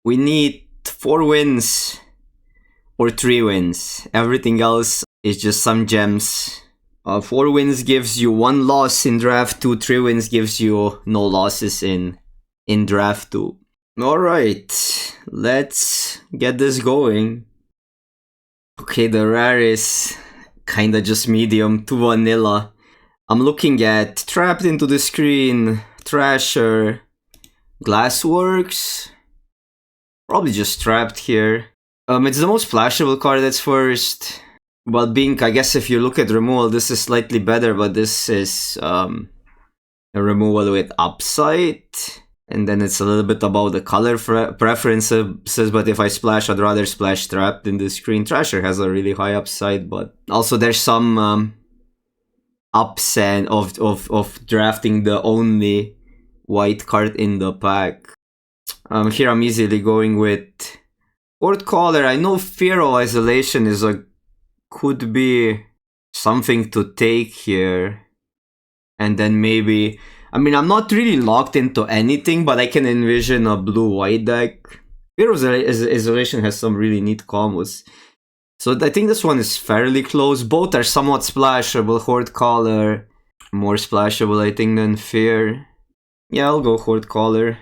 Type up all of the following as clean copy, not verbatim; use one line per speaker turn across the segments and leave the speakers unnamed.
We need 4 wins or 3 wins. Everything else is just some gems. 4 wins gives you 1 loss in draft 2, 3 wins gives you no losses in draft 2. Alright, let's get this going. Okay, the rare is kinda just medium to vanilla. I'm looking at Trapped into the Screen, Thrasher, Glassworks. Probably just Trapped here. It's the most splashable card that's first. Well, being, I guess if you look at removal, this is slightly better, but this is a removal with upside. And then it's a little bit about the color preferences, but if I splash, I'd rather splash Trapped in the Screen. Thrasher has a really high upside, but also there's some upside of drafting the only white card in the pack. Here I'm easily going with Court Caller. I know Fear of Isolation is could be something to take here. And then maybe, I mean, I'm not really locked into anything, but I can envision a blue-white deck. Fear of Isolation has some really neat combos. So I think this one is fairly close. Both are somewhat splashable. Horde Caller, more splashable, I think, than Fear. Yeah, I'll go Horde Caller.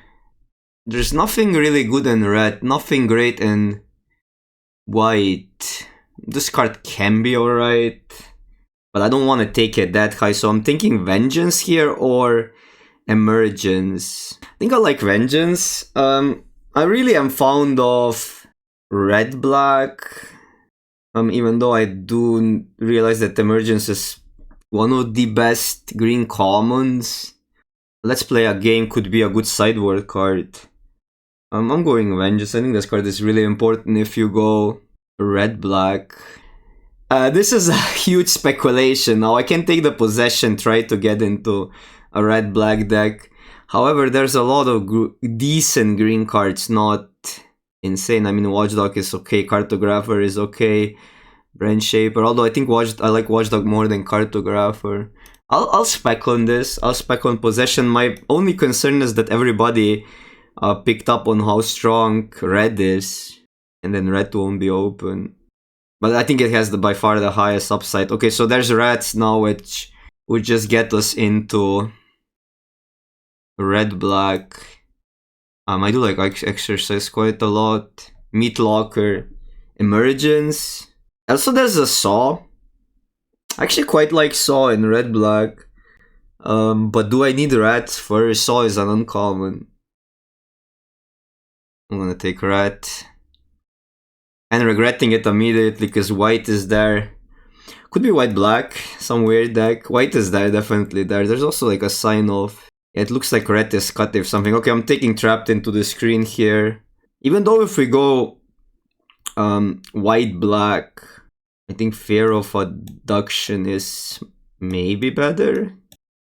There's nothing really good in red, nothing great in white. This card can be alright, but I don't want to take it that high, so I'm thinking Vengeance here or Emergence. I think I like Vengeance. I really am fond of red-black, even though I do realize that Emergence is one of the best green commons. Let's Play a Game could be a good sideboard card. I'm going Vengeance. I think this card is really important if you go red-black. This is a huge speculation. Now I can take the possession, try to get into a red-black deck. However, there's a lot of decent green cards, not insane. I mean, Watchdog is okay, Cartographer is okay, Brain Shaper, although I think I like Watchdog more than Cartographer. I'll spec on this. I'll spec on possession. My only concern is that everybody picked up on how strong red is, and then red won't be open. But I think it has by far the highest upside. Okay, so there's rats now, which would just get us into red-black. I do like Exercise quite a lot. Meat Locker, Emergence. Also, there's a Saw. I actually quite like Saw in red-black. But do I need rats first? Saw is an uncommon. I'm gonna take rat. And regretting it immediately because white is there. Could be white-black, some weird deck. White is there, definitely there. There's also like a sign of... It looks like red is cut if something. Okay, I'm taking Trapped into the Screen here. Even though if we go white-black, I think Fear of Abduction is maybe better.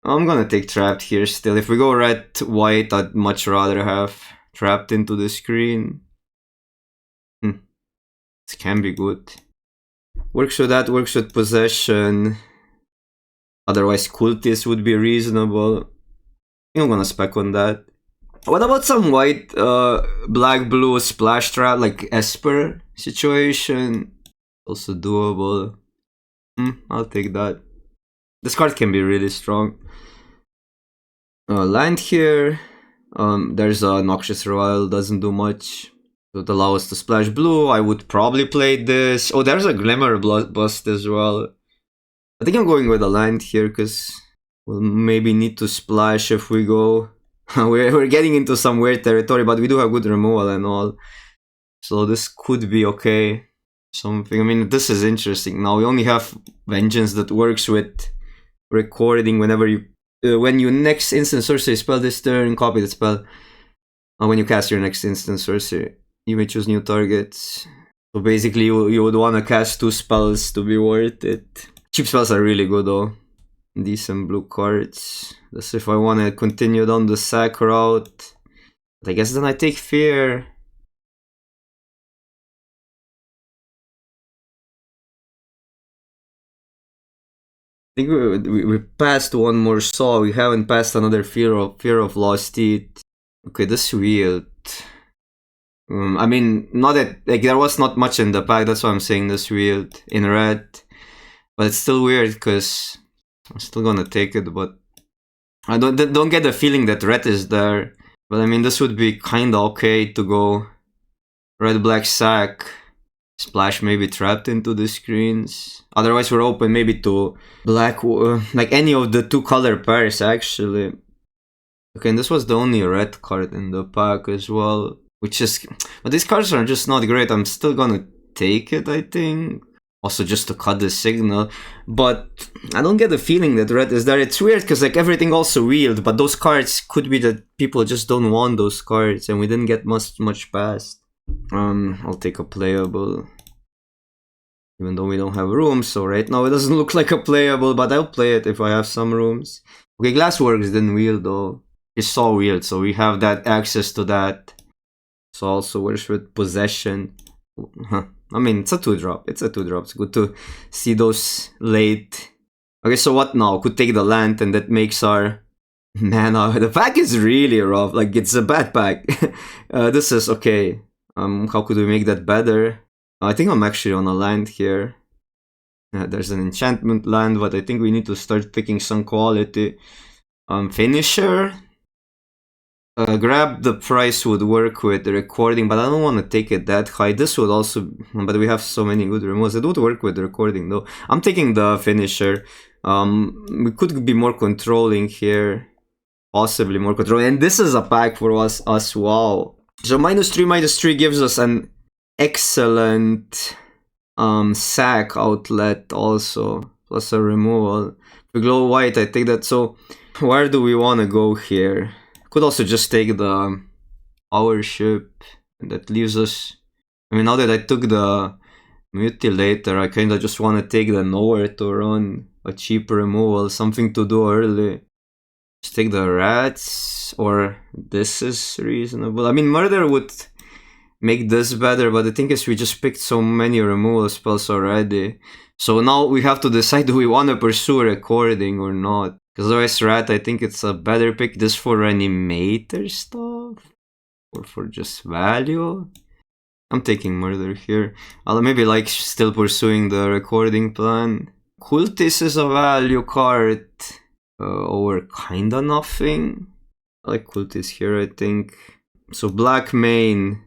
I'm gonna take Trapped here still. If we go red-white, I'd much rather have Trapped into the Screen. This can be good. Works with that, works with possession. Otherwise, Cultist would be reasonable. I think I'm gonna spec on that. What about some white, black, blue splash trap, like Esper situation? Also doable. I'll take that. This card can be really strong. Land here. There's a Noxious Royal, doesn't do much. So it allows us to splash blue. I would probably play this. Oh, there's a Glimmer Bust as well. I think I'm going with a land here because we'll maybe need to splash if we go. We're getting into some weird territory, but we do have good removal and all. So this could be okay. Something. I mean, this is interesting. Now we only have Vengeance that works with recording whenever you... when you next instant sorcery spell this turn, copy the spell. When you cast your next instant sorcery, you may choose new targets. So basically you would want to cast 2 spells to be worth it. Cheap spells are really good though. Decent blue cards. That's if I want to continue down the sack route. But I guess then I take Fear. I think we passed one more Saw. We haven't passed another Fear of Lost Teeth. Okay, this is weird. I mean, not that, like, there was not much in the pack, that's why I'm saying this weird in red. But it's still weird, because I'm still gonna take it, but I don't get the feeling that red is there. But I mean, this would be kinda okay to go red-black sack, splash maybe trapped into the screens. Otherwise we're open maybe to black, like any of the two color pairs actually. Okay, and this was the only red card in the pack as well, which is, but these cards are just not great. I'm still gonna take it, I think. Also just to cut the signal, but I don't get the feeling that red is there. It's weird because like everything also wheeled, but those cards could be that people just don't want those cards and we didn't get much past. I'll take a playable, even though we don't have rooms, so right now it doesn't look like a playable, but I'll play it if I have some rooms. Okay, Glassworks didn't wheel though. It's so weird, so we have that access to that. So also works with possession. I mean, it's a 2-drop. It's a 2-drop. It's good to see those late. Okay, so what now? Could take the land and that makes our mana. The pack is really rough. Like, it's a bad pack. This is okay. How could we make that better? I think I'm actually on a land here. There's an enchantment land, but I think we need to start picking some quality. Finisher. Grab the price would work with the recording, but I don't want to take it that high. This would also, but we have so many good removes. It would work with the recording though. I'm taking the finisher. We could be more controlling here. Possibly more controlling. And this is a pack for us, wow. So -3/-3 gives us an excellent sack outlet also. Plus a removal. If we glow white, I take that. So where do we want to go here? Could also just take the our ship, and that leaves us. I mean, now that I took the mutilator, I kinda just want to take the nowhere to run, a cheap removal, something to do early. Just take the rats, or this is reasonable. I mean, murder would make this better, but the thing is we just picked so many removal spells already. So now we have to decide, do we want to pursue recording or not? Because otherwise rat, I think it's a better pick. This for animator stuff? Or for just value? I'm taking murder here. I'll maybe like still pursuing the recording plan. Cultist is a value card over kinda nothing. I like Cultist here, I think. So black main.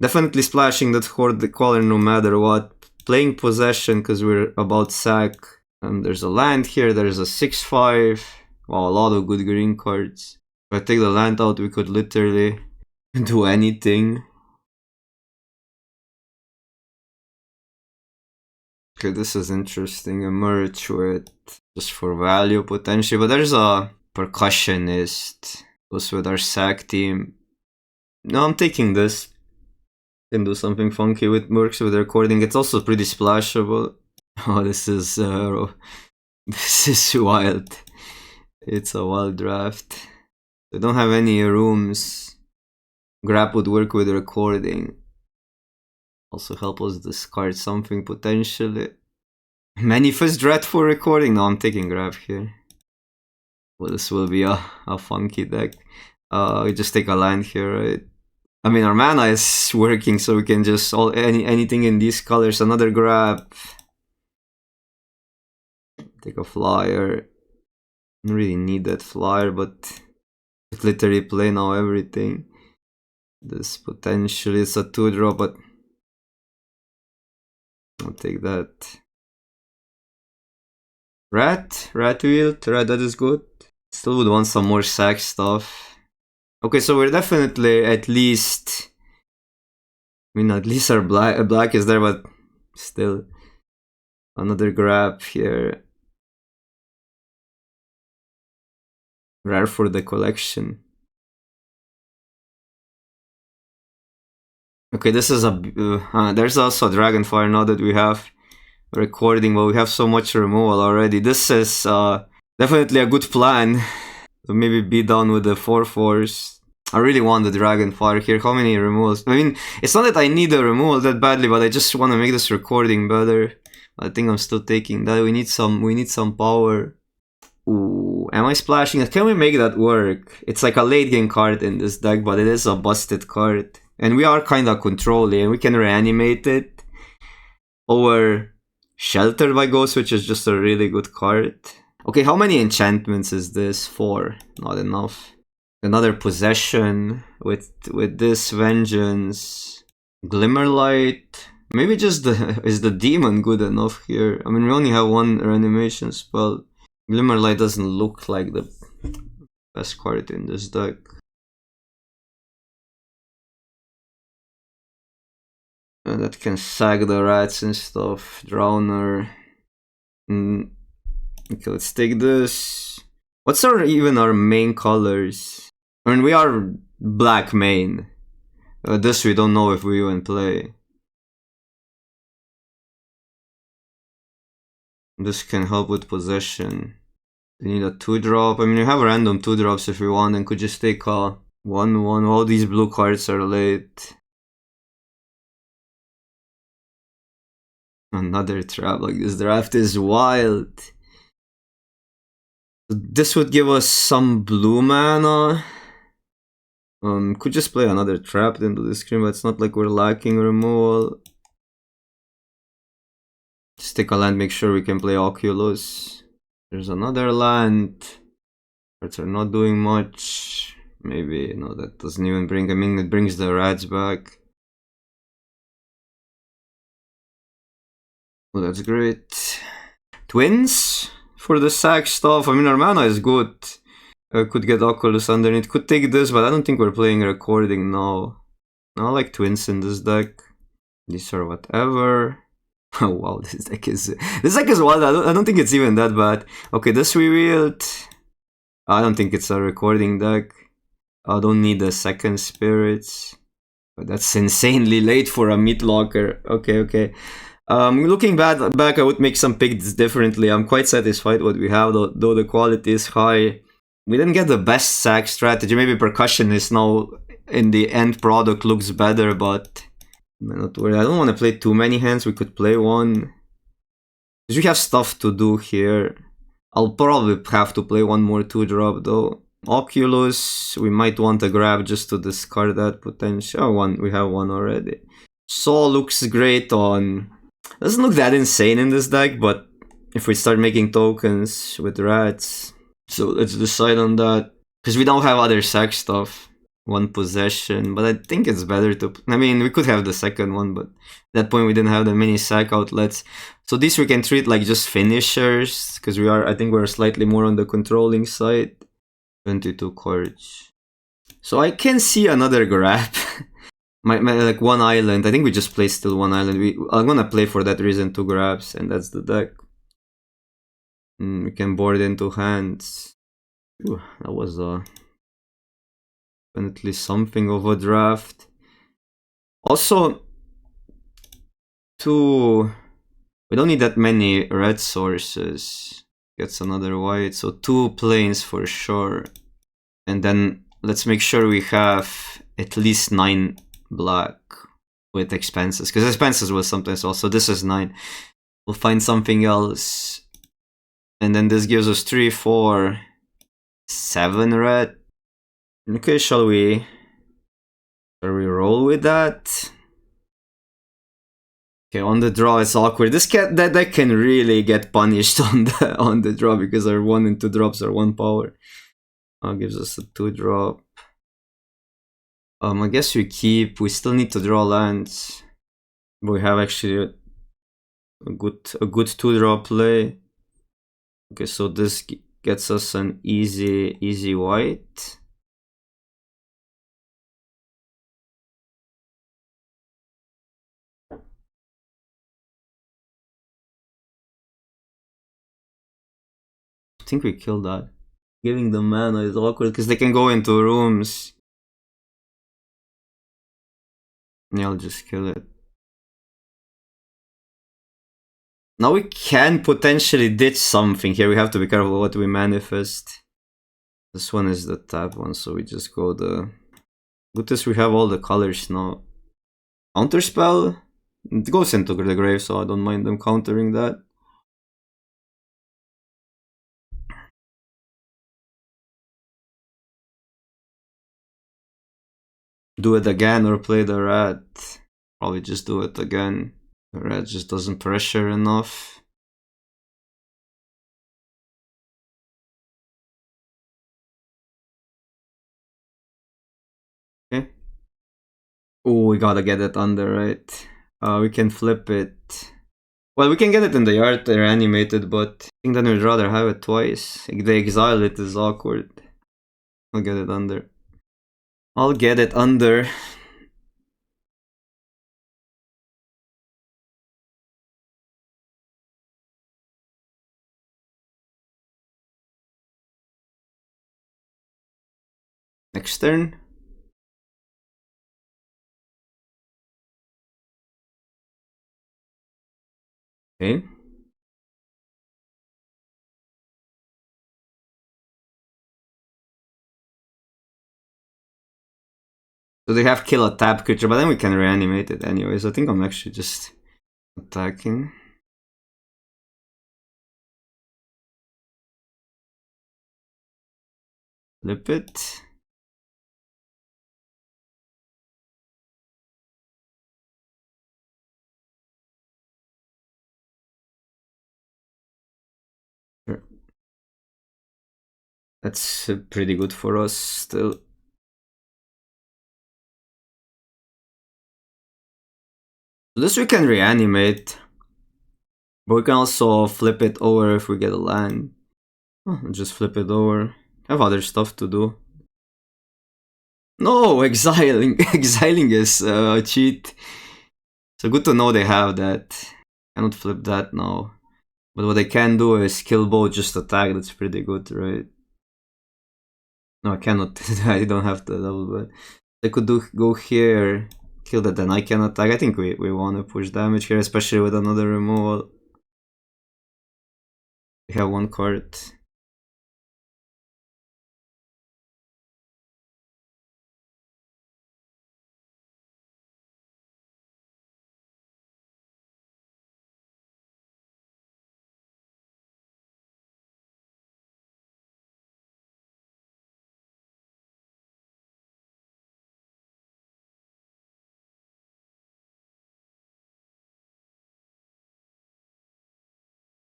Definitely splashing that Horde the color no matter what. Playing possession because we're about sack. There's a land here, there's a 6/5. Wow, a lot of good green cards. If I take the land out, we could literally do anything. Okay, this is interesting. A merge with just for value potentially, but there's a percussionist. Goes with our sack team. No, I'm taking this. Can do something funky with works with recording. It's also pretty splashable. Oh, this is wild. It's a wild draft. I don't have any rooms. Grab would work with recording. Also help us discard something potentially. Manifest Dread for recording. No, I'm taking grab here. Well, this will be a funky deck. We just take a land here, right? I mean, our mana is working, so we can just anything in these colors. Another grab. Take a flyer. Don't really need that flyer, but it literally play now everything. This potentially is a 2-drop, but I'll take that. Rat wheel, rat, that is good. Still would want some more sack stuff. Okay, so we're definitely at least. I mean, at least our black is there, but still another grab here. Rare for the collection. Okay, this is a there's also a Dragonfire now that we have recording, but we have so much removal already. This is definitely a good plan. So maybe be done with the 4/4s. I really want the Dragonfire here. How many removals? I mean, it's not that I need a removal that badly, but I just want to make this recording better. I think I'm still taking that. We need some power. Ooh, am I splashing it? Can we make that work? It's like a late game card in this deck, but it is a busted card. And we are kinda controlling, and we can reanimate it. Or Sheltered by Ghost, which is just a really good card. Okay, how many enchantments is this? 4. Not enough. Another Possession with this Vengeance. Glimmerlight. Maybe just is the Demon good enough here? I mean, we only have one reanimation spell. Glimmerlight doesn't look like the best card in this deck. And that can sack the rats and stuff. Drowner. Okay, let's take this. What's even our main colors? I mean, we are black main. This we don't know if we even play. This can help with possession. We need a 2-drop. I mean, we have random 2-drops if we want, and could just take a 1/1. All these blue cards are late. Another trap. Like, this draft is wild. This would give us some blue mana. Could just play another trap into the screen, but it's not like we're lacking removal. Just take a land, make sure we can play Oculus. There's another land. Cards are not doing much. Maybe, no, that doesn't even bring, I mean, it brings the rats back. Oh, that's great. Twins for the sack stuff. I mean, our mana is good. Could get Oculus underneath. Could take this, but I don't think we're playing recording now. I like twins in this deck. These are whatever. Oh wow, this deck is wild. I don't think it's even that bad. Okay, this we wield. I don't think it's a recording deck. I don't need the second spirits. But that's insanely late for a meat locker. Okay. Looking back, I would make some picks differently. I'm quite satisfied what we have, though the quality is high. We didn't get the best sack strategy. Maybe percussion is now in the end product looks better, but I'm not worried. I don't want to play too many hands. We could play one. Because we have stuff to do here. I'll probably have to play one more 2-drop though. Oculus, we might want to grab just to discard that potential. Oh, one, we have one already. Saw looks great on... Doesn't look that insane in this deck, but if we start making tokens with rats... So let's decide on that. Because we don't have other sack stuff. One possession, but I think it's better to... I mean, we could have the second one, but at that point we didn't have that many sack outlets. So these we can treat like just finishers, because I think we're slightly more on the controlling side. 22 cards. So I can see another grab. my like one island. I think we just play still one island. I'm gonna play for that reason 2 grabs, and that's the deck. We can board into hands. Ooh, that was definitely something of a draft. Also, we don't need that many red sources. Gets another white, so 2 planes for sure. And then let's make sure we have at least 9 black with expenses, because expenses will sometimes also. This is 9. We'll find something else. And then this gives us 3, 4, 7 red. Okay, shall we roll with that? Okay, on the draw it's awkward. That deck can really get punished on the draw, because our 1 and 2 drops are 1 power. Gives us a 2-drop. I guess we keep. We still need to draw lands, but we have actually a good 2-drop play. Okay, so this gets us an easy white. I think we killed that. Giving them mana is awkward because they can go into rooms. Yeah, I'll just kill it. Now we can potentially ditch something here. We have to be careful what we manifest. This one is the tap one, so we just go the... Good as we have all the colors now. Counterspell? It goes into the grave, so I don't mind them countering that. do it again or play the rat. Probably just do it again. The rat just doesn't pressure enough. Okay. Oh, we gotta get it under, right? We can flip it. Well, we can get it in the yard, they're animated, but I think then we'd rather have it twice. If they exile it is awkward. I'll get it under. I'll get it under. Next turn. Okay. So they have kill a tap creature, but then we can reanimate it anyways. I think I'm actually just attacking. Flip it. Sure. That's pretty good for us still. This we can reanimate. But we can also flip it over if we get a land. Oh, just flip it over. I have other stuff to do. No, exiling. Exiling is a cheat. So good to know they have that. Cannot flip that now. But what I can do is kill both, just attack. That's pretty good, right? No, I cannot. I don't have the double, but I could go here, kill that, then I can attack. I think we want to push damage here, especially with another removal. We have one card.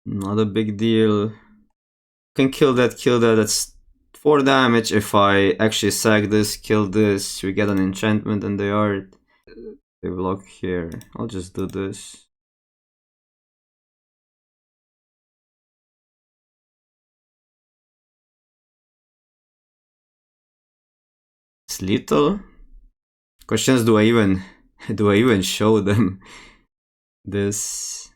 Not a big deal. Can kill that, that's 4 damage. If I actually sack this, kill this, we get an enchantment in the yard. They block here. I'll just do this. It's lethal. Question is, do I even show them this?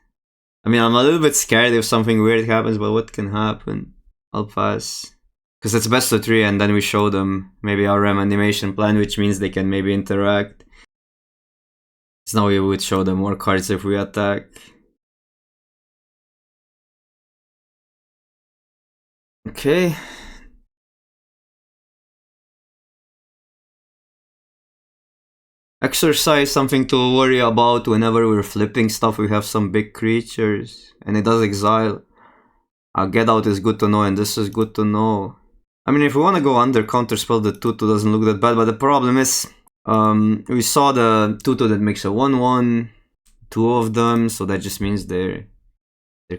I mean, I'm a little bit scared if something weird happens, but what can happen? I'll pass. Because it's best of 3 and then we show them maybe our RAM animation plan, which means they can maybe interact. So now we would show them more cards if we attack. Okay. Exercise, something to worry about whenever we're flipping stuff. We have some big creatures and it does exile. Get out is good to know and this is good to know. I mean, if we want to go under counterspell, the 2/2 doesn't look that bad, but the problem is we saw the 2/2 that makes a 1/1, 2 of them, so that just means they're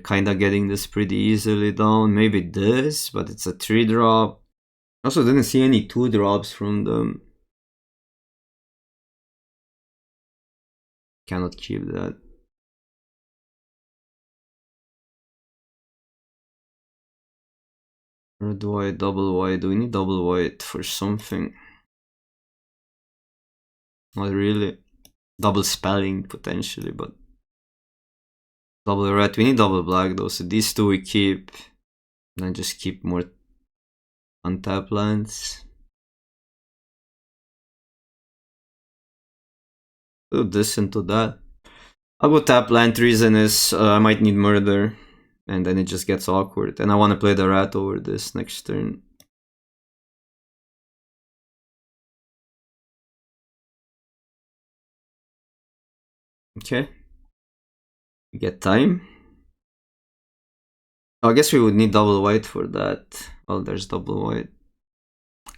kind of getting this pretty easily down. Maybe this, but it's a 3-drop. Also didn't see any 2-drops from them. Cannot keep that. Red white, double white. Do we need double white for something? Not really. Double spelling potentially, but double red. We need double black though, so these 2 we keep. Then just keep more untap lands. Do this into that. I'll go tap land. Reason is I might need murder. And then it just gets awkward. And I want to play the rat over this next turn. Okay. We get time. Oh, I guess we would need double white for that. Oh, there's double white.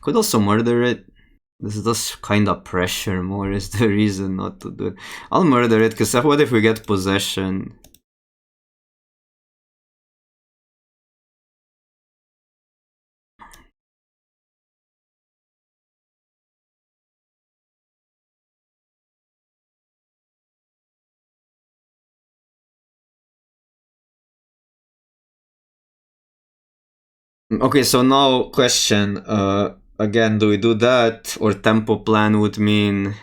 Could also murder it. This does kind of pressure more is the reason not to do it. I'll murder it, because what if we get possession? Okay, so now question. Again, do we do that? Or tempo plan would mean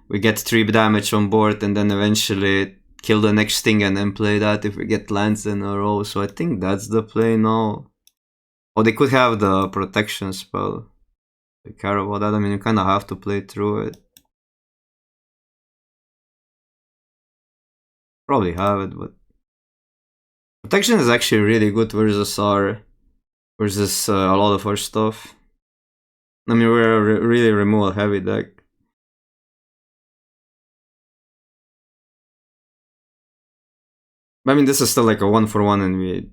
we get 3 damage on board and then eventually kill the next thing and then play that if we get lands in a row. So I think that's the play now. Oh, they could have the protection spell. They care about that. I mean, you kind of have to play through it. Probably have it, but protection is actually really good versus a lot of our stuff. I mean, we're a really removal heavy deck. I mean, this is still like a 1-for-1 and we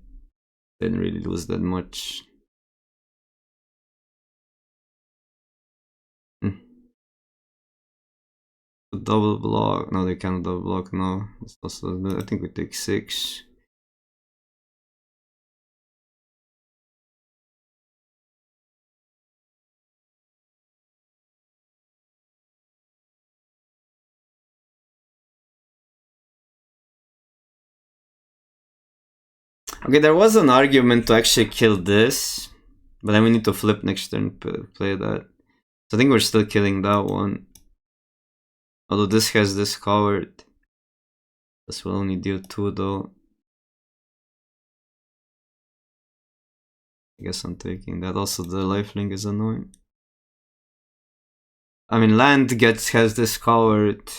didn't really lose that much. Double block. No, they can't double block now. I think we take 6. Okay, there was an argument to actually kill this, but then we need to flip next turn play that. So I think we're still killing that one. Although this has this covered. This will only deal 2 though. I guess I'm taking that. Also the lifelink is annoying. I mean, land has this covered.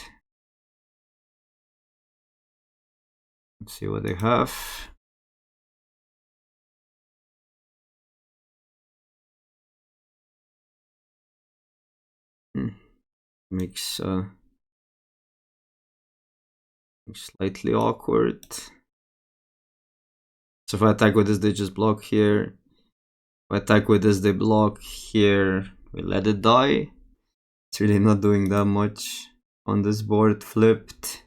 Let's see what they have. Makes slightly awkward. So if I attack with this, they just block here. If I attack with this, they block here. We let it die. It's really not doing that much on this board flipped.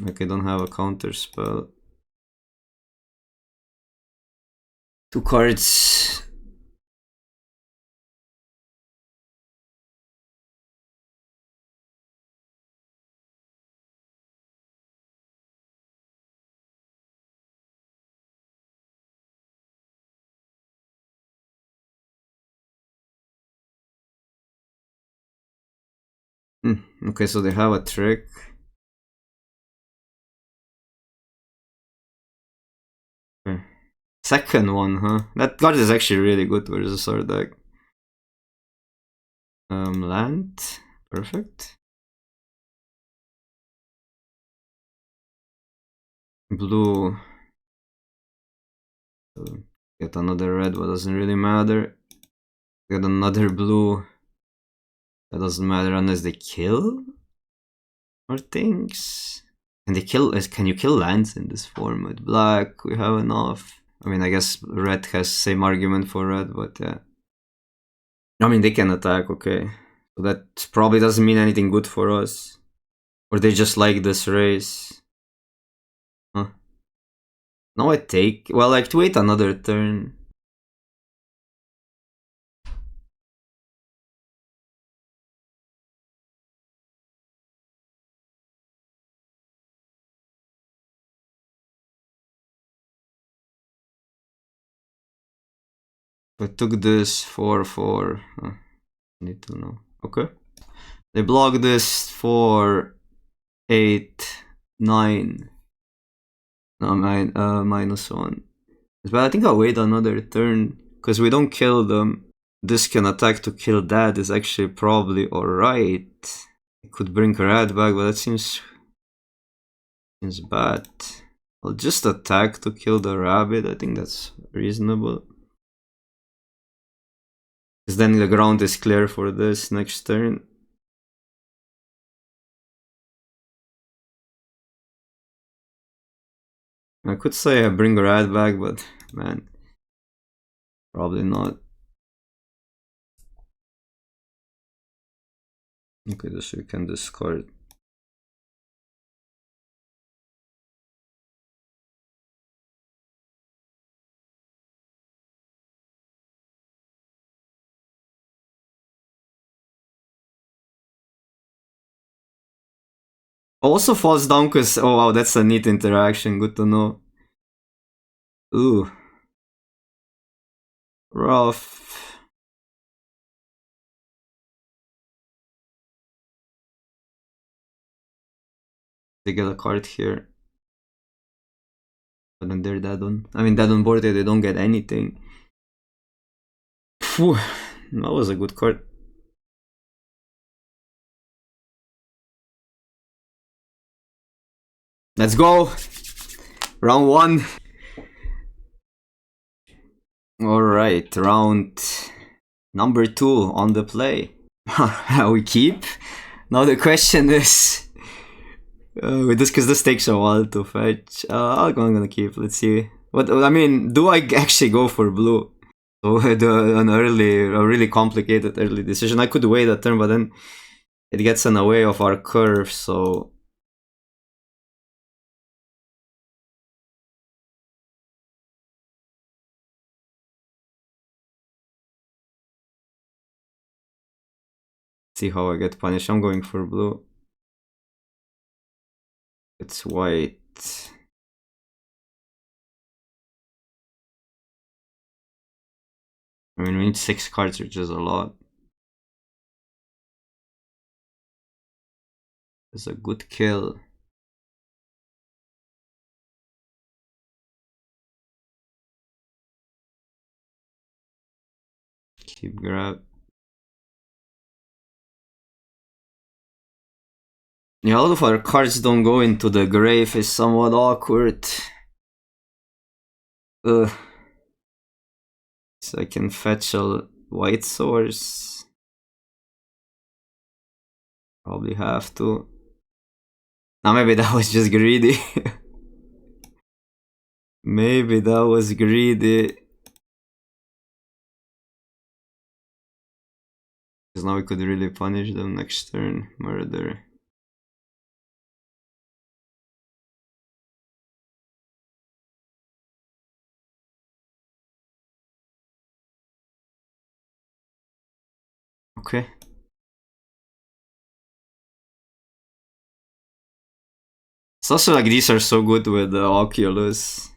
Okay, don't have a counter spell. 2 cards. Okay, so they have a trick. Okay. Second one, huh? That card is actually really good versus our deck. Land. Perfect. Blue. Get another red, but doesn't really matter. Get another blue. That doesn't matter unless they kill or things. Can they kill? Can you kill lands in this format? Black, we have enough. I mean, I guess red has same argument for red, but yeah. I mean, they can attack, okay. So that probably doesn't mean anything good for us. Or they just like this race. Huh. Now I take... Well, like, to wait another turn. I took this 4-4. Need to know. Okay. They block this 4, 8, 9. No, -1. But I think I'll wait another turn. Because we don't kill them. This can attack to kill that is actually probably alright. It could bring red back, but that seems bad. I'll just attack to kill the rabbit. I think that's reasonable. Because then the ground is clear for this next turn. I could say I bring red back, but man, probably not. Okay, this we can discard. Also falls down because, oh wow, that's a neat interaction. Good to know. Ooh. Rough. They get a card here. But then they're dead on. I mean, dead on board, they don't get anything. Phew. That was a good card. Let's go! Round 1. Alright, round number 2 on the play. We keep? Now the question is... because this takes a while to fetch. I'm gonna keep, let's see. What I mean, do I actually go for blue? So a really complicated early decision. I could wait a turn, but then it gets in the way of our curve, so... See how I get punished. I'm going for blue. It's white. I mean, we need 6 cards, which is a lot. It's a good kill. Keep grab. Yeah, a lot of our cards don't go into the grave is somewhat awkward. So I can fetch a white source. Probably have to. Now maybe that was just greedy. Maybe that was greedy. Because now we could really punish them next turn. Murder. Okay. It's also like these are so good with the Oculus.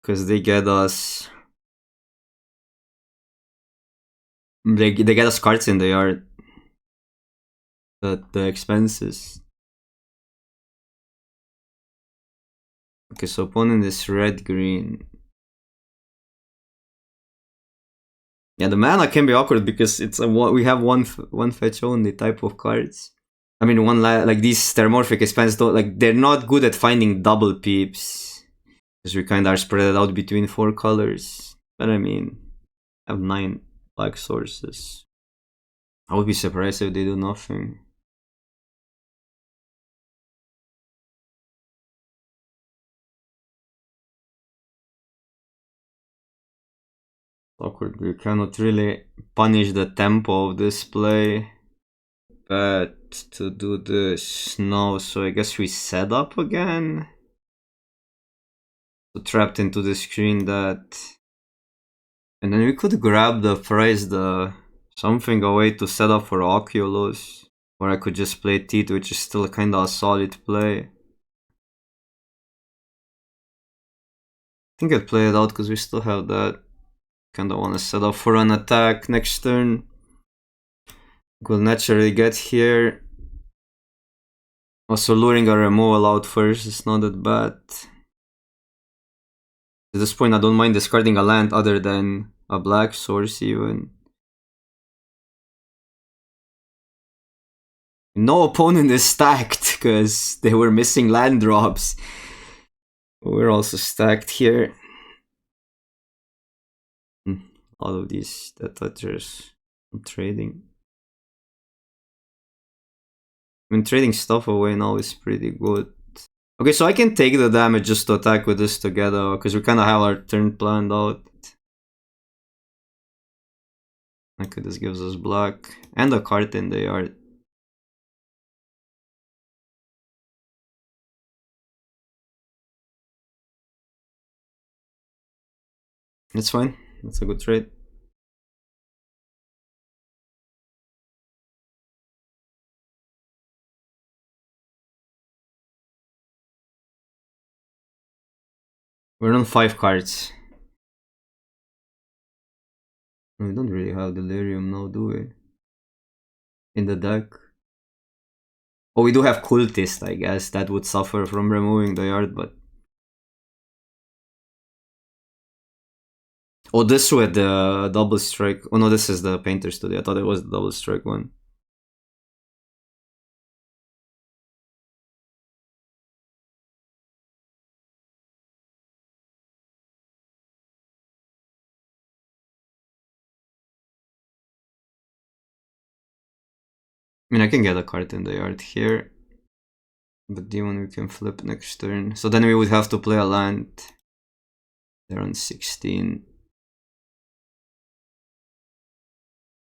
Because they get us... They get us cards in the yard. The expenses. Okay, so opponent is red-green. Yeah, the mana can be awkward because it's a we have one fetch only type of cards. I mean, like these stereomorphic expenses, like they're not good at finding double peeps because we kind of are spread out between 4 colors. But I mean, I have 9 black sources. I would be surprised if they do nothing. Awkward. We cannot really punish the tempo of this play. But to do this, no. So I guess we set up again. So trapped into the screen that, and then we could grab the price, something away to set up for Oculus, or I could just play Teeth, which is still kind of a solid play. I think I'd play it out because we still have that. Kind of want to set up for an attack next turn. We'll naturally get here. Also luring a removal out first is not that bad. At this point I don't mind discarding a land other than a black source even. No opponent is stacked because they were missing land drops. We're also stacked here. All of these death touchers. I'm trading. I mean, trading stuff away now is pretty good. Okay, so I can take the damage just to attack with this together because we kind of have our turn planned out. Okay, this gives us black and a card in the yard. That's fine. That's a good trade. We're on 5 cards. We don't really have Delirium now, do we? In the deck. Oh, we do have Cultist, I guess. That would suffer from removing the yard, but... Oh, this with the double strike. Oh no, this is the Painter Studio. I thought it was the double strike one. I mean, I can get a card in the yard here. But Demon we can flip next turn. So then we would have to play a land. They're on 16.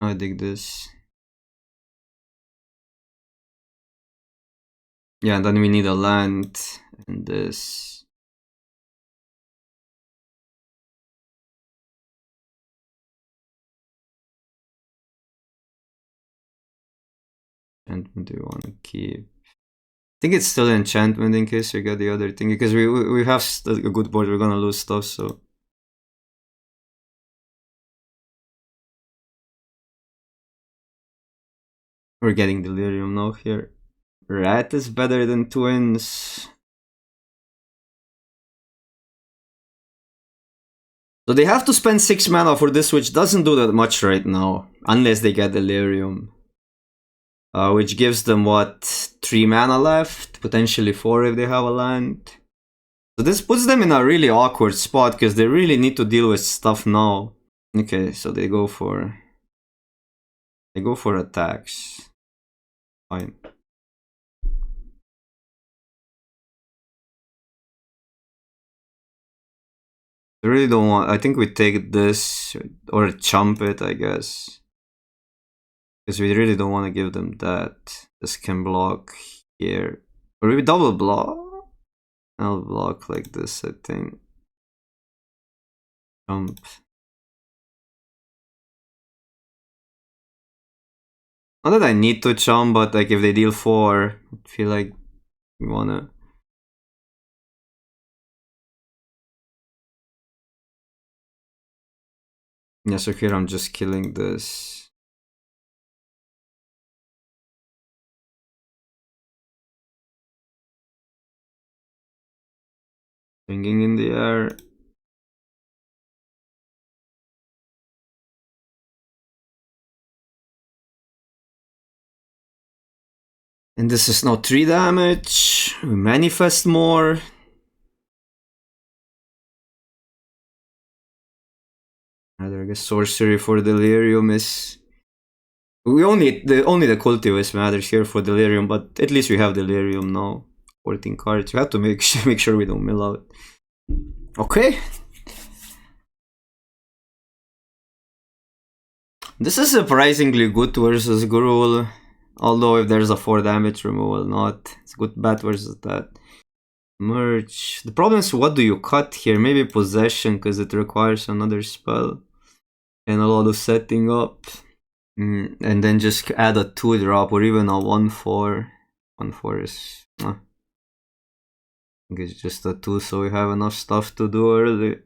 I dig this. Yeah, and then we need a land and this. Enchantment do you want to keep? I think it's still enchantment in case we get the other thing, because we have a good board. We're gonna lose stuff, so we're getting Delirium now here. Rat is better than Twins. So they have to spend 6 mana for this, which doesn't do that much right now, unless they get Delirium. Which gives them, what, 3 mana left? Potentially 4 if they have a land. So this puts them in a really awkward spot, because they really need to deal with stuff now. Okay, so they go for attacks. Fine. I really don't want... I think we take this, or chump it, I guess. Because we really don't want to give them that. This can block here. Or we double block? I'll block like this, I think. Jump. Not that I need to chump, but like if they deal 4, I feel like we wanna... Yeah, so here I'm just killing this. Swinging in the air. And this is now 3 damage. We manifest more. I guess sorcery for Delirium is... only the Cultivist matters here for Delirium, but at least we have Delirium now. 14 cards. We have to make sure we don't mill out. Okay. This is surprisingly good versus Gruul. Although if there's a 4 damage removal, not. It's good bad versus that. Merge. The problem is, what do you cut here? Maybe Possession, because it requires another spell. And a lot of setting up. And then just add a 2-drop or even a 1/4. 1/4 is... I think it's just a 2, so we have enough stuff to do early.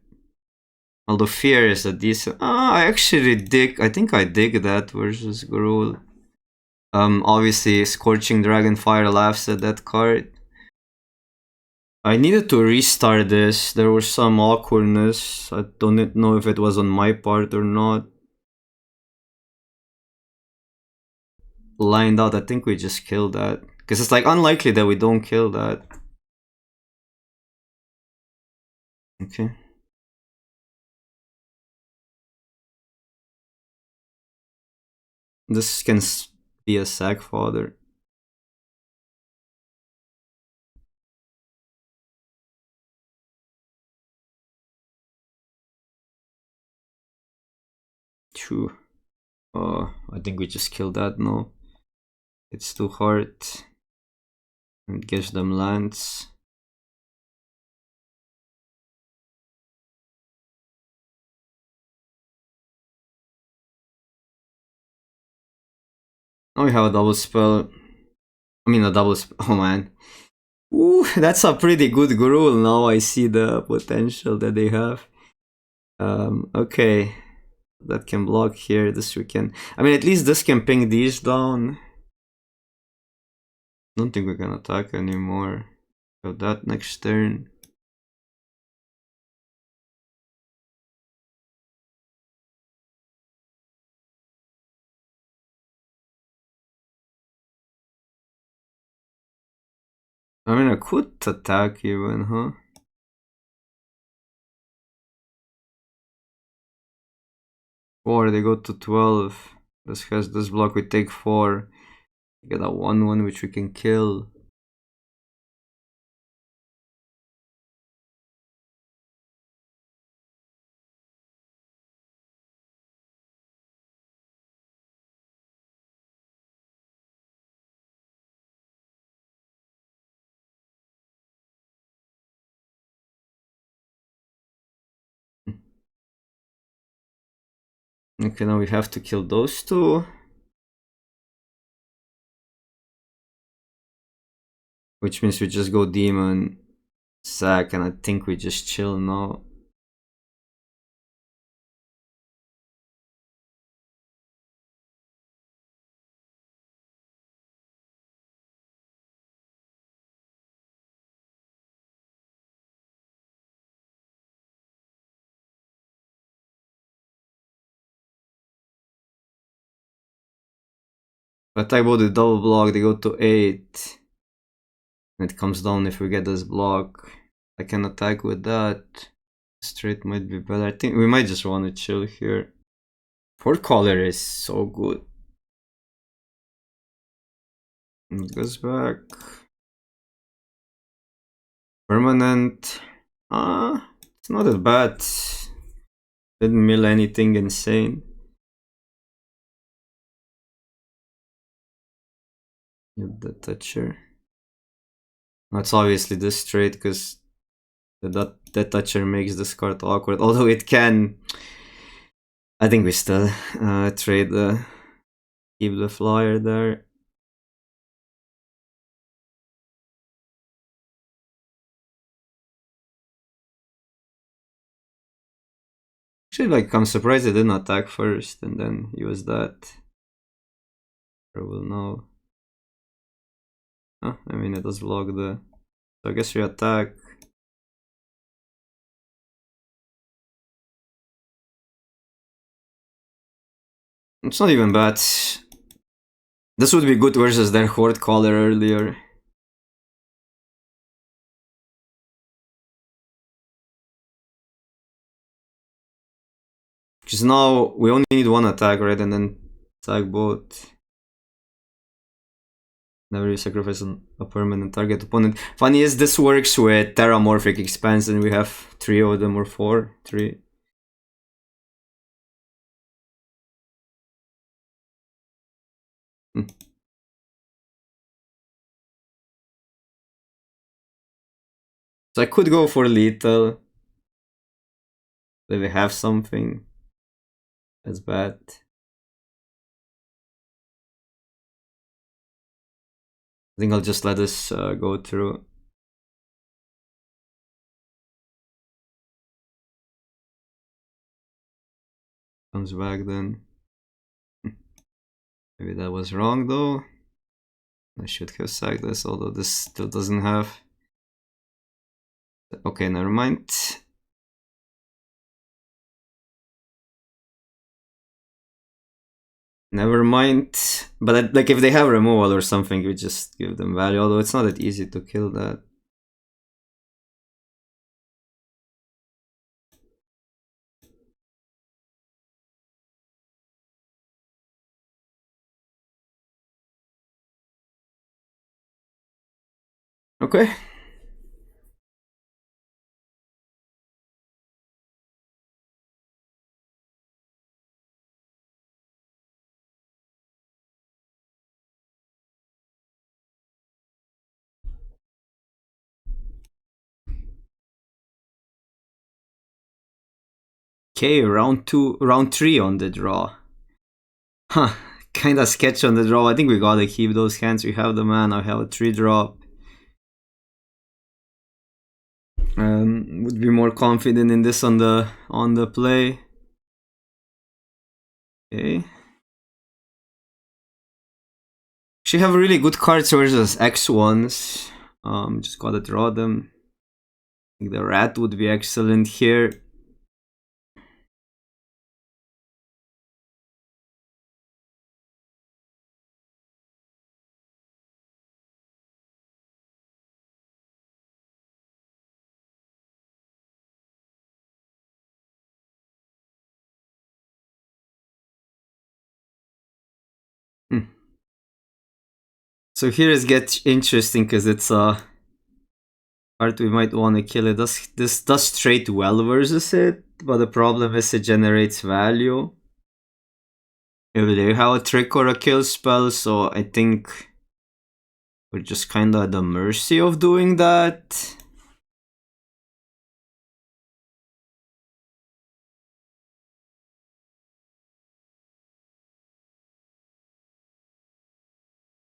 Although Fear is a decent... I actually dig... I think I dig that versus Gruul. Obviously, Scorching Dragonfire laughs at that card. I needed to restart this. There was some awkwardness. I don't know if it was on my part or not. Lined out, I think we just killed that. Because it's like unlikely that we don't kill that. Okay. This can be a sack fodder. True. Oh, I think we just killed that, no. It's too hard. And gives them lands. Now we have a double spell. I mean a double spell, oh man. Ooh, that's a pretty good rule. Now I see the potential that they have. Okay. That can block here, this we can... I mean, at least this can ping these down. Don't think we can attack anymore. Have that next turn. I mean, I could attack even, huh? Or they go to 12. This has this block, we take 4. We get a 1-1 which we can kill. Okay, now we have to kill those two. Which means we just go demon, sack, and I think we just chill now. But I bought the double block, they go to 8. And it comes down if we get this block. I can attack with that. Straight might be better. I think we might just want to chill here. Fourth color is so good. It goes back. Permanent. It's not that bad. Didn't mill anything insane. Yep, the toucher. That's obviously this trade because that toucher makes this card awkward. Although it can. I think we still trade keep the flyer there. Actually, like, I'm surprised I didn't attack first and then use that. I will know. Oh, I mean, it does block the... So I guess we attack. It's not even bad. This would be good versus their Horde Caller earlier. Because now we only need one attack, right? And then attack both. Never you sacrifice a permanent target opponent. Funny is this works with Terramorphic Expanse and we have 3 of them or 4. 3. So I could go for lethal. If we have something. That's bad. I think I'll just let this go through. Comes back then. Maybe that was wrong though. I should have sacked this, although this still doesn't have. Okay, never mind. Never mind. But like if they have removal or something, we just give them value. Although it's not that easy to kill that. Okay. Okay, round 3 on the draw. Huh, kinda sketch on the draw. I think we gotta keep those hands. We have the mana, I have a 3-drop. Would be more confident in this on the play. Okay. She have really good cards versus X ones. Just gotta draw them. I think the rat would be excellent here. So here it gets interesting because it's a card we might want to kill. This does trade well versus it, but the problem is it generates value. If they have a trick or a kill spell, so I think we're just kinda at the mercy of doing that.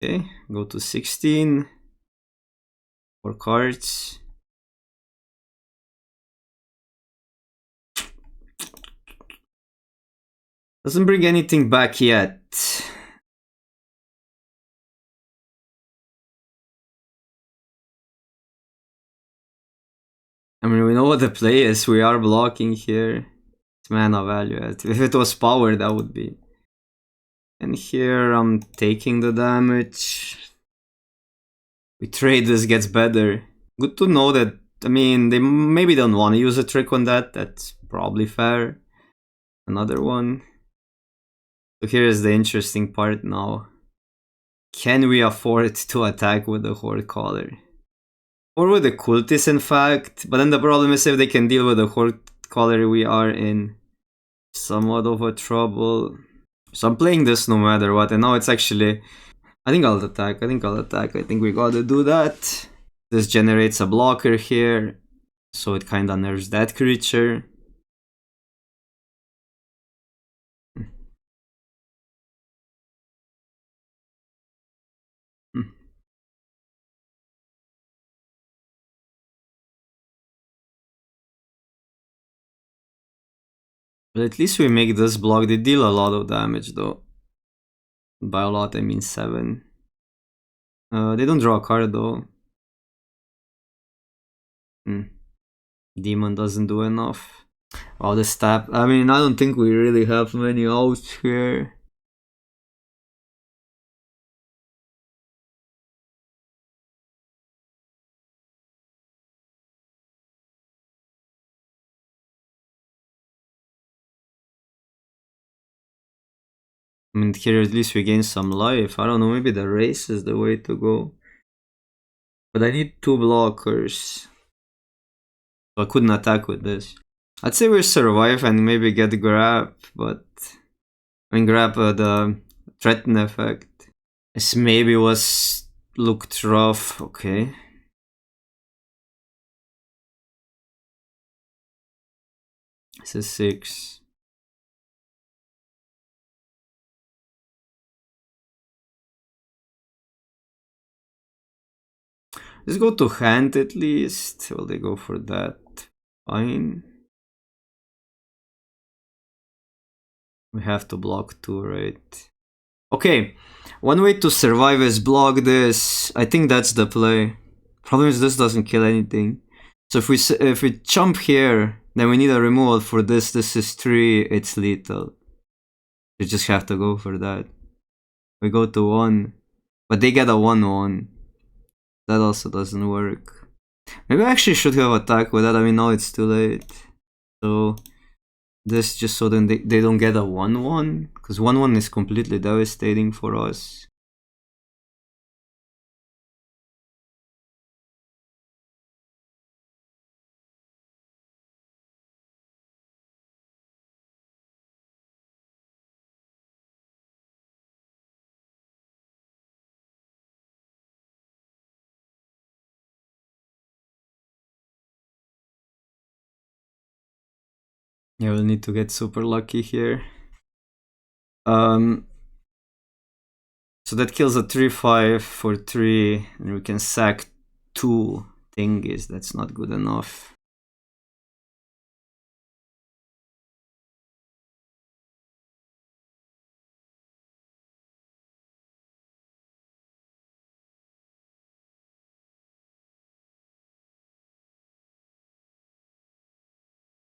Okay, go to 16. 4 cards. Doesn't bring anything back yet. I mean, we know what the play is. We are blocking here. It's mana value. If it was power, that would be. And here I'm taking the damage. We trade, this gets better. Good to know that, I mean, they maybe don't want to use a trick on that. That's probably fair. Another one. So here's the interesting part now. Can we afford to attack with the Horde Caller? Or with the Cultist, in fact. But then the problem is if they can deal with the Horde Caller, we are in somewhat of a trouble. So I'm playing this no matter what. And now it's actually... I think I'll attack. I think we gotta do that. This generates a blocker here. So it kinda nerfs that creature. But at least we make this block. They deal a lot of damage though. By a lot I mean 7. They don't draw a card though. Demon doesn't do enough. Oh, the stab. I mean, I don't think we really have many outs here. I mean, here at least we gain some life. I don't know, maybe the race is the way to go. But I need 2 blockers. So I couldn't attack with this. I'd say we survive and maybe get grab, but... I mean, grab the threaten effect. This maybe was... looked rough, okay. This is 6. Let's go to hand at least. Will they go for that? Fine. We have to block 2, right? Okay. One way to survive is block this. I think that's the play. Problem is this doesn't kill anything. So if we jump here, then we need a removal for this. This is 3. It's lethal. You just have to go for that. We go to 1. But they get a 1/1. That also doesn't work. Maybe I actually should have attacked with that. I mean, now it's too late. So this just so then they don't get a 1/1. Because 1/1 is completely devastating for us. Yeah, we'll need to get super lucky here. So that kills a 3/5 for 3, and we can sack 2 thingies. That's not good enough.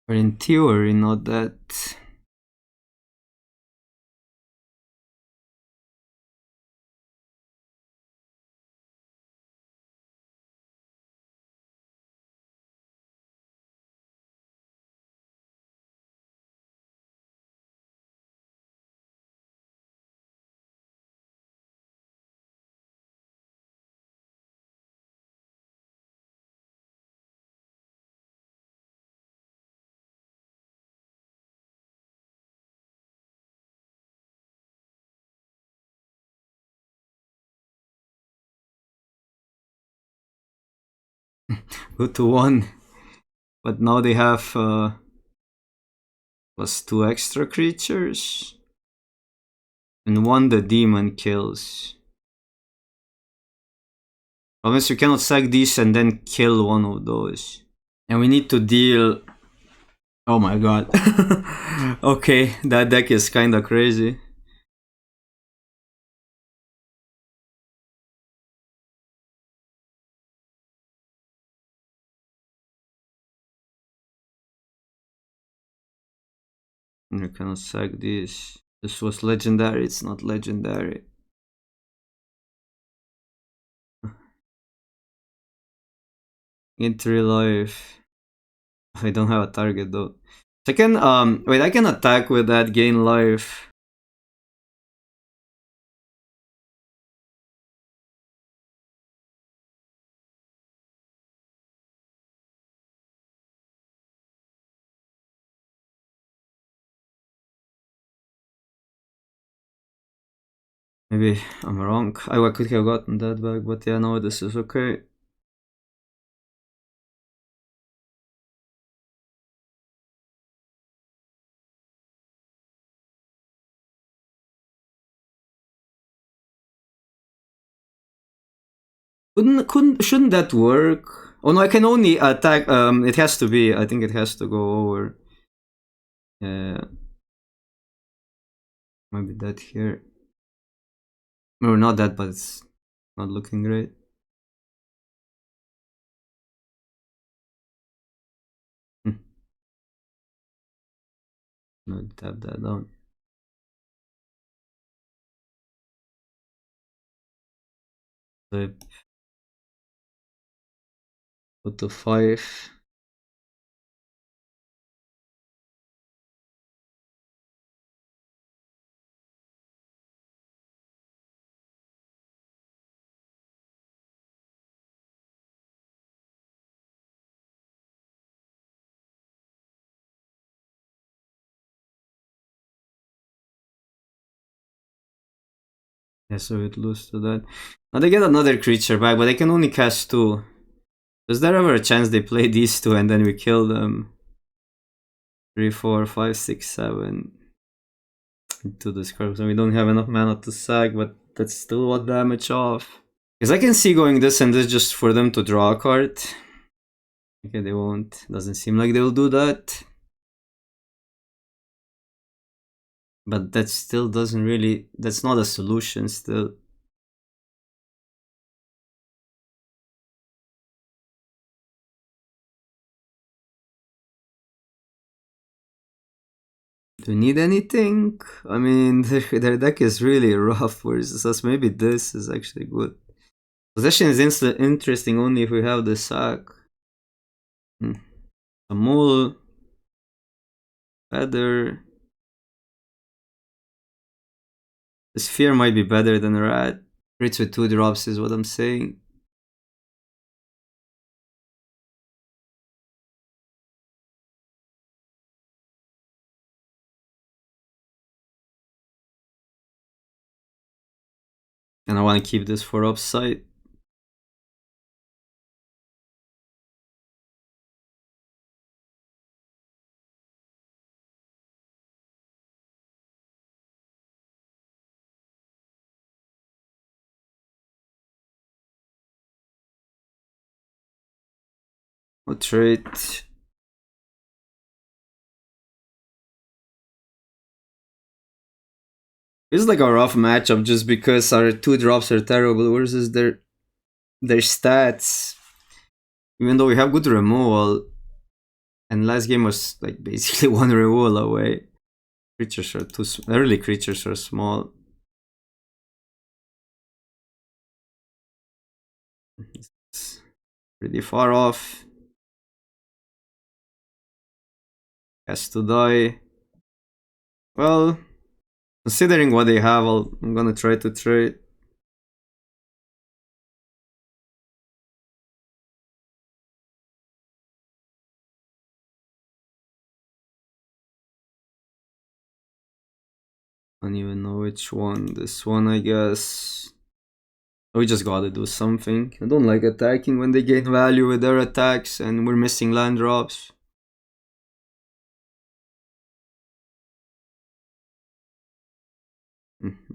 But in theory, not that. Go to 1. But now they have plus 2 extra creatures. And 1 the demon kills. Promise you cannot sack these and then kill one of those. And we need to deal... Oh my god. Okay, that deck is kinda crazy. You cannot sack this. This was legendary, it's not legendary. In 3 life. I don't have a target though. So I can wait, I can attack with that, gain life. Maybe I'm wrong. I could have gotten that back, but yeah, no, this is okay. Shouldn't that work? Oh no, I can only attack. It has to be. I think it has to go over. Yeah, maybe that here. No, not that, but it's not looking great. No, tap that down. Flip. Go to 5. Yeah, so it loses to that. Now they get another creature back, but they can only cast 2. Is there ever a chance they play these 2 and then we kill them? 3, 4, 5, 6, 7. To the scrubs, and we don't have enough mana to sack, but that's still what damage off. Because I can see going this and this just for them to draw a card. Okay, they won't. Doesn't seem like they'll do that. But that still doesn't really... That's not a solution still. Do you need anything? I mean, their deck is really rough versus us. Maybe this is actually good. Possession is interesting only if we have the sack. A mole. Feather. The sphere might be better than a rat. Crits with 2 drops is what I'm saying. And I want to keep this for upside. No trade. It's like a rough matchup just because our 2 drops are terrible versus their stats. Even though we have good removal, and last game was like basically 1 removal away. Creatures are too early. Creatures are small. It's pretty far off. Has to die. Well, considering what they have, I'm gonna try to trade. I don't even know which one. This one, I guess. We just gotta do something. I don't like attacking when they gain value with their attacks and we're missing land drops.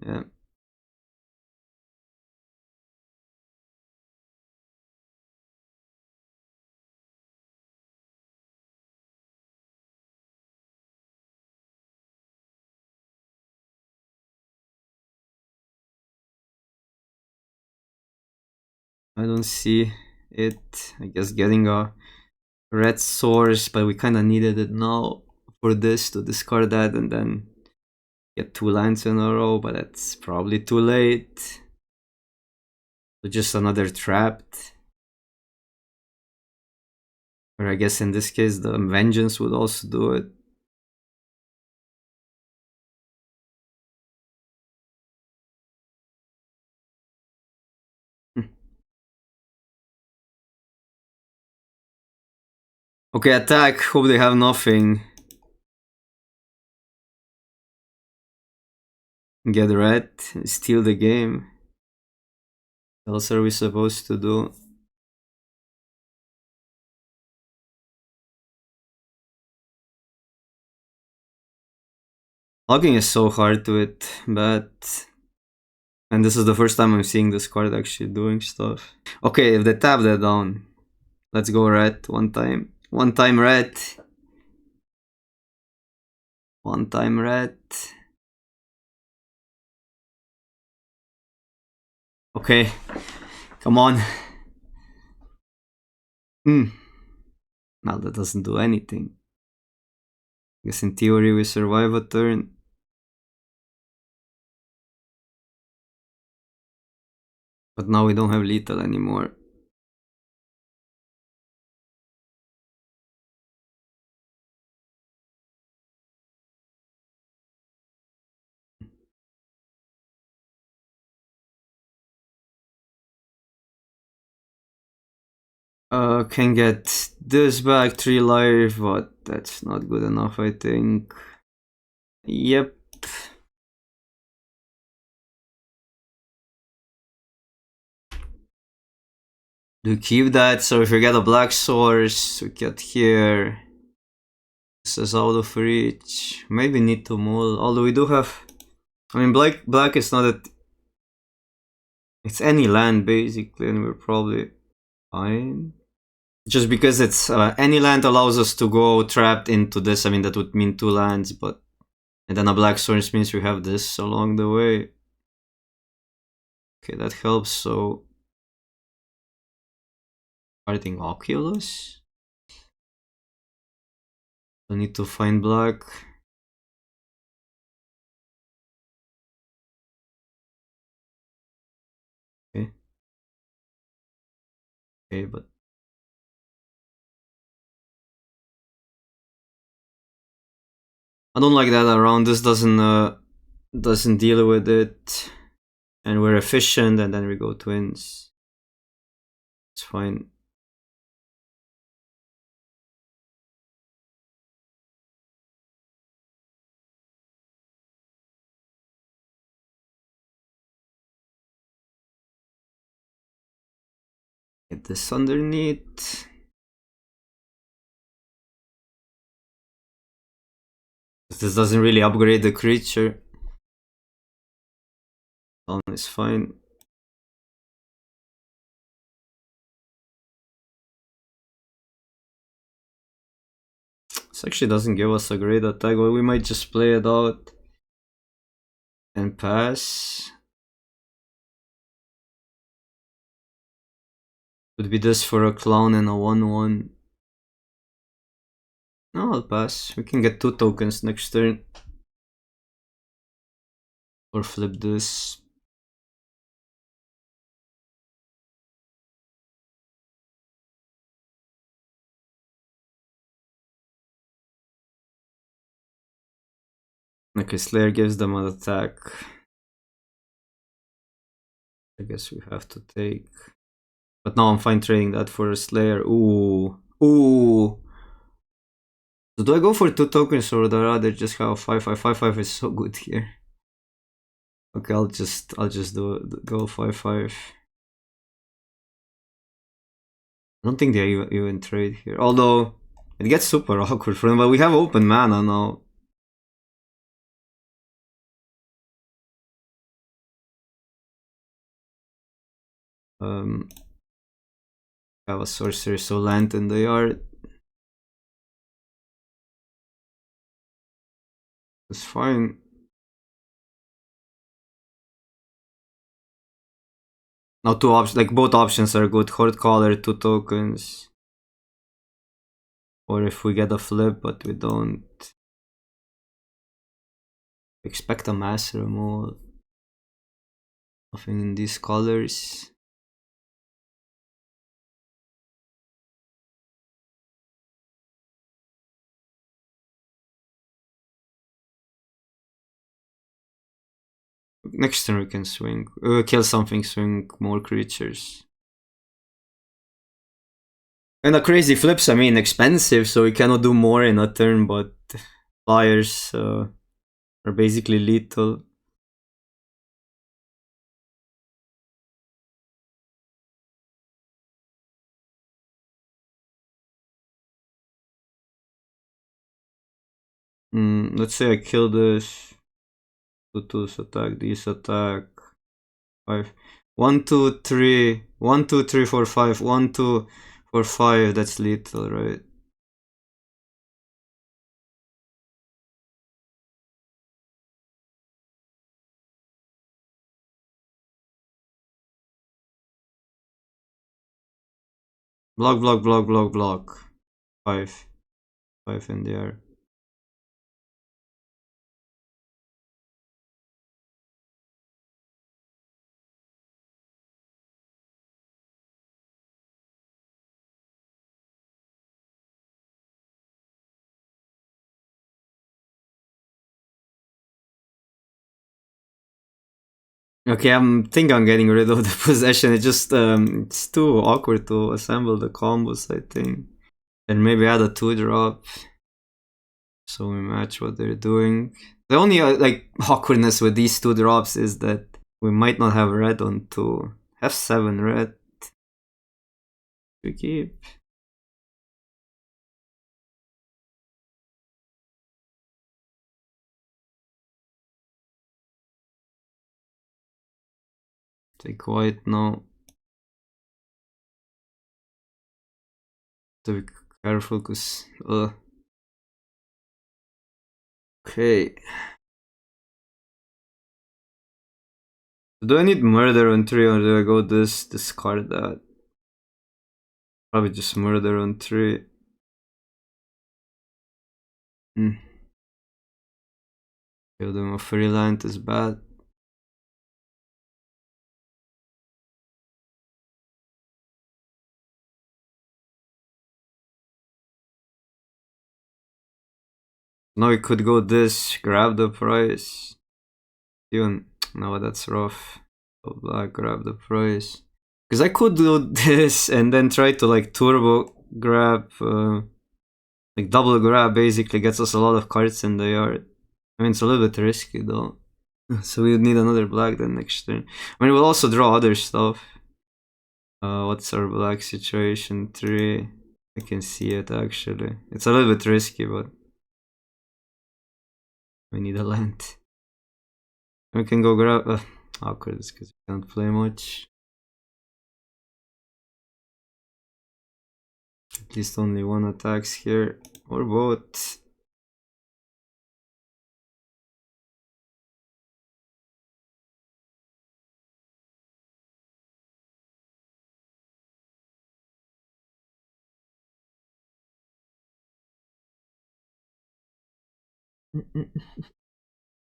Yeah. I don't see it. I guess getting a red source, but we kinda needed it now for this to discard that and then get 2 lands in a row, but that's probably too late. So just another trapped. Or I guess in this case the vengeance would also do it. Okay, attack. Hope they have nothing. Get red. Steal the game. What else are we supposed to do? Logging is so hard to it, but... And this is the first time I'm seeing this card actually doing stuff. Okay, if they tap that down, let's go red one time. One time red. One time red. Okay, come on. Now that doesn't do anything. I guess in theory we survive a turn. But now we don't have lethal anymore. Can get this back, 3 life, but that's not good enough, I think. Yep. Do keep that, so if we get a black source, we get here. This is out of reach. Maybe need to mull, although we do have... I mean, black is not a... It's any land, basically, and we're probably fine. Just because it's any land allows us to go trapped into this. I mean, that would mean 2 lands, but... And then a black source means we have this along the way. Okay, that helps, so... Starting Oculus? I need to find black. Okay. Okay, but... I don't like that around. This doesn't deal with it. And we're efficient, and then we go twins. It's fine. Get this underneath. This doesn't really upgrade the creature. One is fine. This actually doesn't give us a great attack, but we might just play it out and pass. Would be this for a clown and a 1/1. No, I'll pass. We can get 2 tokens next turn. Or flip this. Okay, Slayer gives them an attack. I guess we have to take. But now I'm fine trading that for a Slayer. Ooh. Ooh. So do I go for 2 tokens or would I rather just have a 5/5? 5/5 is so good here. Okay, I'll just go 5/5. I don't think they even trade here. Although it gets super awkward for them, but we have open mana now. Have a sorcerer, so land in the yard. It's fine. Now 2 options, like both options are good. Horde Caller, 2 tokens. Or if we get a flip, but we don't. Expect a mass removal. Nothing in these colors. Next turn we can swing. Kill something, swing more creatures. And the crazy flips, I mean, expensive, so we cannot do more in a turn, but flyers are basically lethal. Let's say I kill this. 2/2s attack, these attack. 5. 1, 2, 3. 1, 2, 3, 4, 5. 1, 2, 4, 5. That's lethal, right? Block, block, block, block, block. 5. 5 in the air. Okay, think I'm getting rid of the possession. It's just it's too awkward to assemble the combos, I think. And maybe add a 2-drop. So we match what they're doing. The only like awkwardness with these 2 drops is that we might not have red on 2. Have 7 red. We keep. Take white now. To be careful, cause okay. Do I need murder on 3 or do I go discard that? Probably just murder on 3. Building a free land is bad. Now we could go this, grab the price. Even no, that's rough. Go black, grab the price. Because I could do this and then try to like turbo grab, like double grab basically gets us a lot of cards in the yard. I mean, it's a little bit risky though. So we would need another black then next turn. I mean, we'll also draw other stuff. What's our black situation? 3. I can see it actually. It's a little bit risky, but we need a land. We can go grab. Awkward because we can't play much. At least only one attacks here, or both.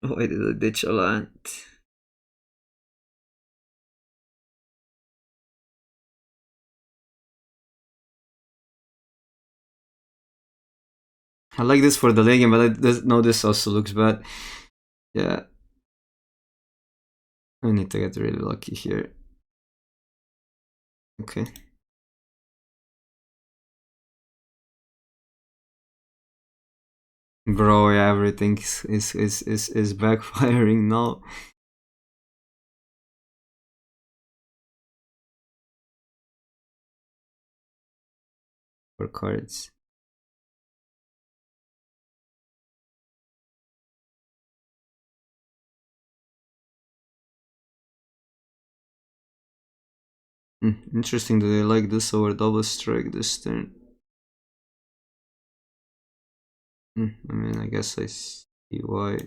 Oh, I did a ditch a land. I like this for the late game, but no, this also looks bad. Yeah. I need to get really lucky here. Okay. Bro, yeah, everything is backfiring now. For cards. Interesting that they like this over double strike this turn. I mean, I guess I see why.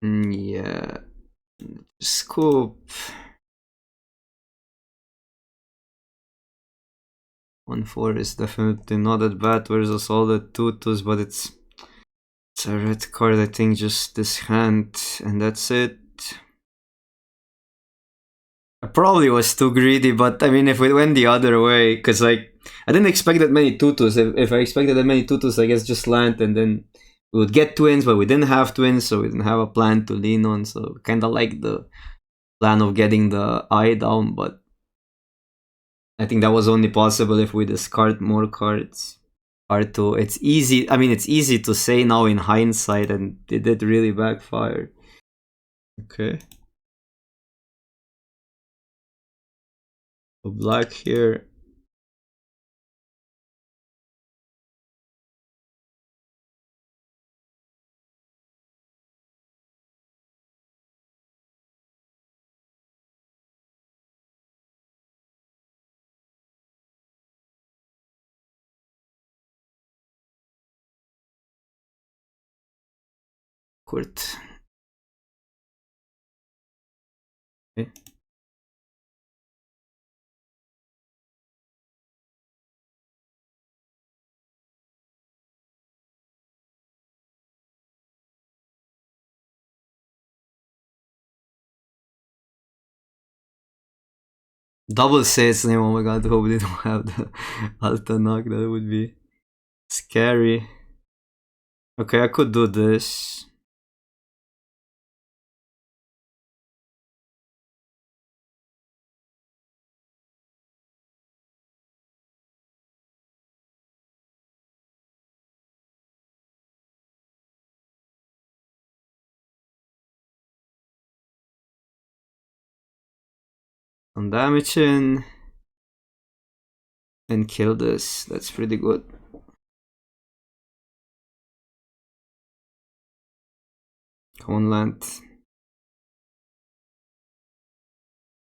Yeah. Scoop. 1/4 is definitely not that bad versus all the tutus, but it's a red card, I think, just this hand, and that's it. I probably was too greedy, but I mean, if it went the other way, because like, I didn't expect that many tutus. If I expected that many tutus, I guess just land, and then we would get twins, but we didn't have twins, so we didn't have a plan to lean on, so kind of like the plan of getting the eye down, but I think that was only possible if we discard more cards. Hard to, it's easy, I mean, it's easy to say now in hindsight, and it did really backfire. Okay. So black here. Kurt. Okay. Double says name, oh my god, hope they don't have the Alta knock, that would be scary. Okay, I could do this. Some damage in. And kill this, that's pretty good. One land.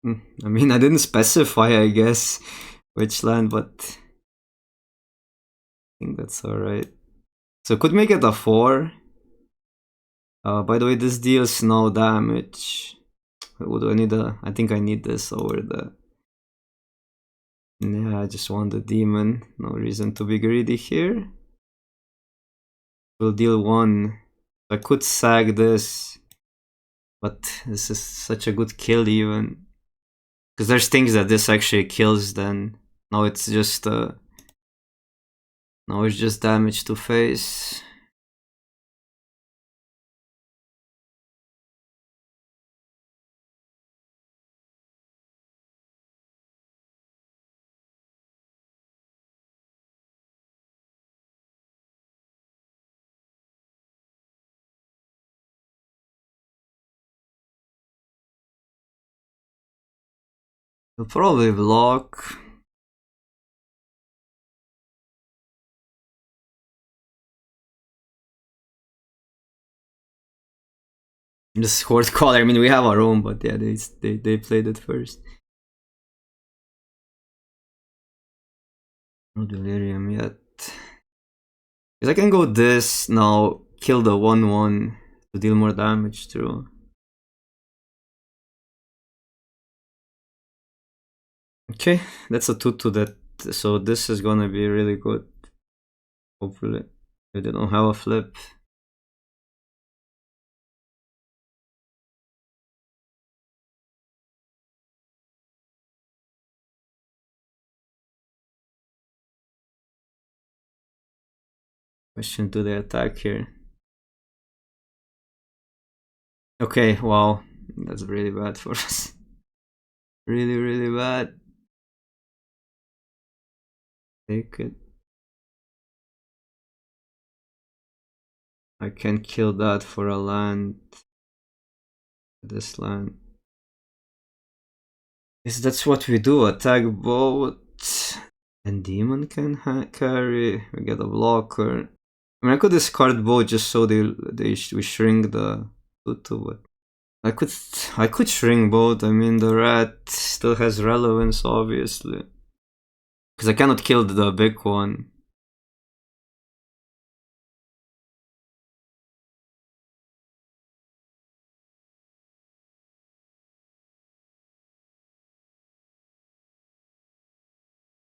I mean, I didn't specify, I guess, which land, but I think that's alright. So could make it a 4. By the way, this deals no damage. What do I need? I think I need this over the... Yeah, I just want the demon. No reason to be greedy here. Will deal 1. I could sag this, but this is such a good kill even. Because there's things that this actually kills then. Now it's just now it's just damage to face. He'll probably block. This Horde Caller, I mean, we have our own, but yeah, they played it first. No Delirium yet. Because I can go this now, kill the 1/1 to deal more damage through. Okay, that's a 2/2 that, so this is gonna be really good. Hopefully. If they don't have a flip. Question, do they attack here? Okay, wow. That's really bad for us. Really, really bad. Take it. I can kill that for a land. This land. Yes, that's what we do. Attack boat. And demon can carry. We get a blocker. I mean, I could discard both just so we shrink the tutu, but I could shrink both. I mean, the rat still has relevance, obviously, because I cannot kill the big one.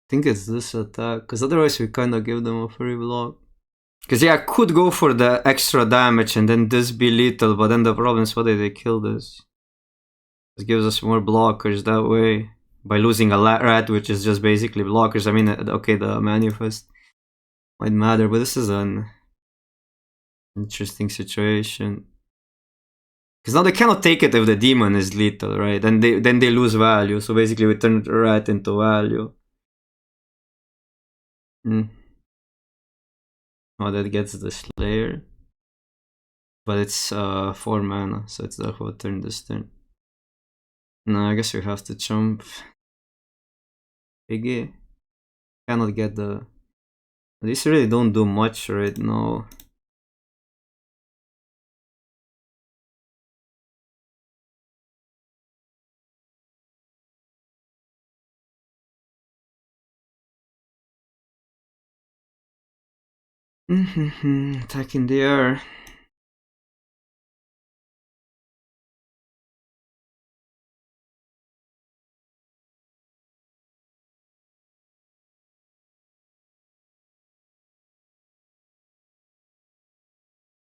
I think it's this attack, because otherwise we kind of give them a free block. Because yeah, I could go for the extra damage and then this be lethal, but then the problem is, why did they kill this? This gives us more blockers that way. By losing a rat, which is just basically blockers. I mean, okay, the manifest might matter, but this is an interesting situation. Because now they cannot take it if the demon is lethal, right? Then they lose value. So basically we turn the rat into value. Oh, that gets the Slayer. But it's 4 mana, so it's therefore turn this turn. No, I guess we have to jump. Piggy. Cannot get the... These really don't do much right now. Attack in the air.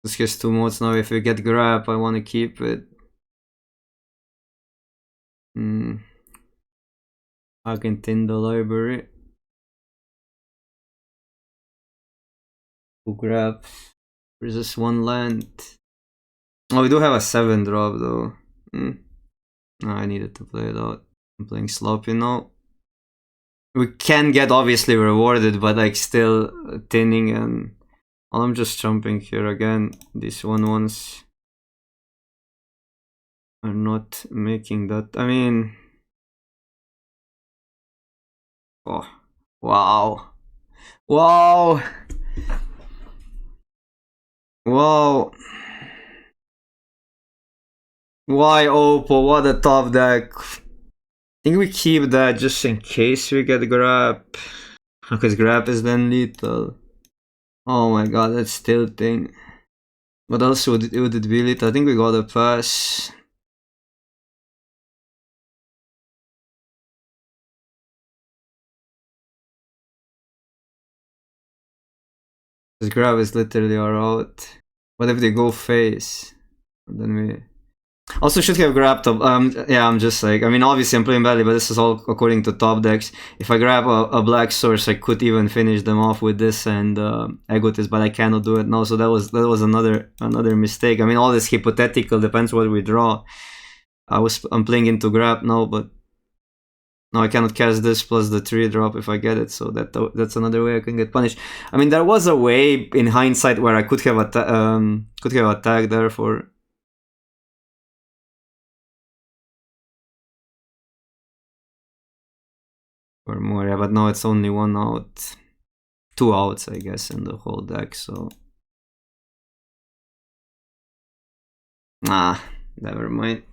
This gets 2 modes now. If we get grab, I want to keep it. I can tin the library. Who grab? There's just 1 land. Oh, we do have a 7 drop though. No, I needed to play it out. I'm playing sloppy now. We can get obviously rewarded, but like still tinning, and I'm just jumping here again. These 1/1s are not making that. I mean, oh, wow, wow, wow. Why Oppo? What a top deck. I think we keep that just in case we get grab, because grab is then lethal. Oh my god, that's tilting. What else would it be lethal? I think we got a pass. This grab is literally our out. What if they go face? And then we also should have grabbed top. Yeah, I'm just like, I mean, obviously I'm playing badly, but this is all according to top decks. If I grab a black source, I could even finish them off with this and Egotist, but I cannot do it now. So that was another mistake. I mean, all this hypothetical, depends what we draw. I'm playing into grab now, but no, I cannot cast this plus the 3 drop if I get it, so that's another way I can get punished. I mean, there was a way in hindsight where I could have attacked there for... or more, yeah, but now it's only 1 out. 2 outs, I guess, in the whole deck, so... Nah, Never mind.